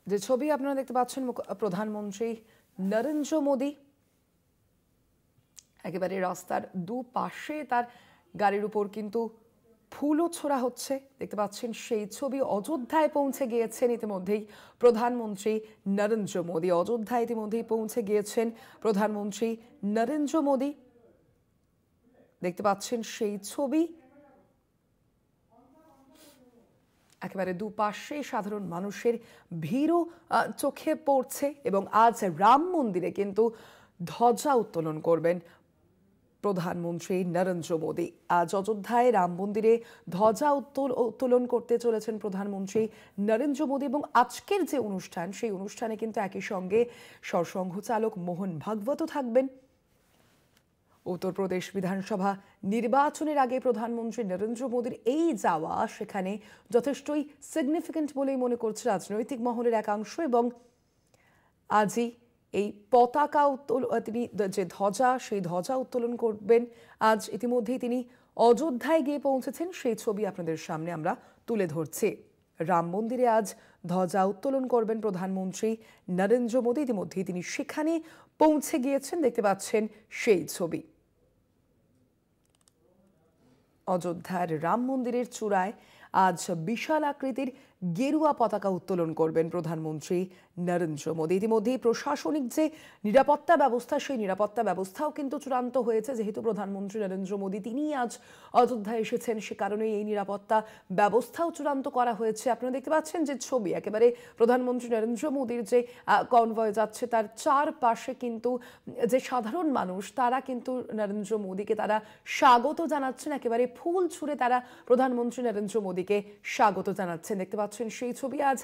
যে ছবি আপনারা দেখতে পাচ্ছেন প্রধানমন্ত্রী নরেন্দ্র মোদী একেবারে রাস্তার দুপাশে তার গাড়ির উপর কিন্তু ফুলও ছোড়া হচ্ছে দেখতে পাচ্ছেন সেই ছবি। অযোধ্যায় পৌঁছে গিয়েছেন ইতিমধ্যেই প্রধানমন্ত্রী নরেন্দ্র মোদী। অযোধ্যায় ইতিমধ্যেই পৌঁছে গিয়েছেন প্রধানমন্ত্রী নরেন্দ্র মোদী। দেখতে পাচ্ছেন সেই ছবি। একেবারে দুপাশে সাধারণ মানুষের ভিড়ও চোখে পড়ছে এবং আজ রাম মন্দিরে কিন্তু ধ্বজা উত্তোলন করবেন প্রধানমন্ত্রী নরেন্দ্র মোদী। আজ অযোধ্যায় রাম মন্দিরে ধ্বজা উত্তোলন করতে চলেছেন প্রধানমন্ত্রী নরেন্দ্র মোদী এবং আজকের যে অনুষ্ঠান সেই অনুষ্ঠানে কিন্তু একই সঙ্গে সরসংঘ চালক মোহন ভাগবতও থাকবেন। উত্তরপ্রদেশ বিধানসভা নির্বাচনের আগে প্রধানমন্ত্রী নরেন্দ্র মোদীর এই যাওয়া সেখানে যথেষ্টই সিগনিফিক্যান্ট বলেই মনে করছে রাজনৈতিক মহলের একাংশ এবং আজই এই পতাকা তিনি যে ধ্বজা সেই ধ্বজা উত্তোলন করবেন। আজ ইতিমধ্যেই তিনি অযোধ্যায় গিয়ে পৌঁছেছেন, সেই ছবি আপনাদের সামনে আমরা তুলে ধরছি। রাম মন্দিরে আজ ধ্বজা উত্তোলন করবেন প্রধানমন্ত্রী নরেন্দ্র মোদী। ইতিমধ্যেই তিনি সেখানে পৌঁছে গিয়েছেন, দেখতে পাচ্ছেন সেই ছবি। অযোধ্যার রাম মন্দিরের চূড়ায় আজ বিশাল আকৃতির গেরুয়া পতাকা উত্তোলন করবেন প্রধানমন্ত্রী নরেন্দ্র মোদী। ইতিমধ্যেই প্রশাসনিক যে নিরাপত্তা ব্যবস্থা সেই নিরাপত্তা ব্যবস্থাও কিন্তু চূড়ান্ত হয়েছে। যেহেতু প্রধানমন্ত্রী নরেন্দ্র মোদী তিনি আজ অযোধ্যায় এসেছেন, সে কারণে এই নিরাপত্তা ব্যবস্থাও চূড়ান্ত করা হয়েছে। আপনারা দেখতে পাচ্ছেন যে ছবি, একেবারে প্রধানমন্ত্রী নরেন্দ্র মোদীর যে কনভয় যাচ্ছে তার চারপাশে কিন্তু যে সাধারণ মানুষ তারা কিন্তু নরেন্দ্র মোদীকে তারা স্বাগত জানাচ্ছেন। একেবারে ফুল ছুঁড়ে তারা প্রধানমন্ত্রী নরেন্দ্র মোদীকে স্বাগত জানাচ্ছেন। দেখতে পাচ্ছেন সেই ছবি। আজ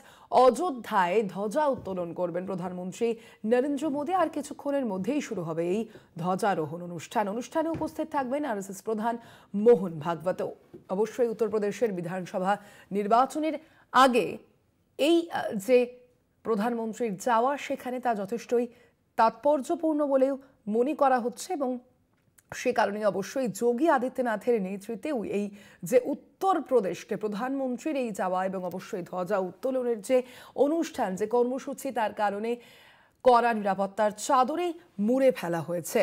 অযোধ্যায় ধ্বজা উত্তোলন করবেন প্রধানমন্ত্রী নরেন্দ্র মোদী। আর কিছুক্ষণের মধ্যেই শুরু হবে এই ধ্বজারোহণ অনুষ্ঠান। অনুষ্ঠানে উপস্থিত থাকবেন আরএসএস প্রধান মোহন ভাগবত। অবশ্যই উত্তরপ্রদেশের বিধানসভা নির্বাচনের আগে এই যে প্রধানমন্ত্রীর যাওয়া সেখানে তা যথেষ্টই তাৎপর্যপূর্ণ বলেও মনে করা হচ্ছে এবং সে কারণে অবশ্যই যোগী আদিত্যনাথের নেতৃত্বেও এই যে উত্তরপ্রদেশকে প্রধানমন্ত্রীর এই যাওয়া এবং অবশ্যই ধ্বজা উত্তোলনের যে অনুষ্ঠান, যে কর্মসূচি, তার কারণে কড়া নিরাপত্তার চাদরে মুড়ে ফেলা হয়েছে।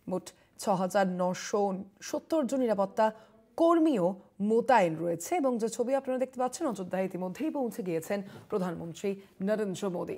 মোট ৬,৯৭০ জন নিরাপত্তা কর্মীও মোতায়েন রয়েছে এবং যে ছবি আপনারা দেখতে পাচ্ছেন, অযোধ্যায় ইতিমধ্যেই পৌঁছে গিয়েছেন প্রধানমন্ত্রী নরেন্দ্র মোদী।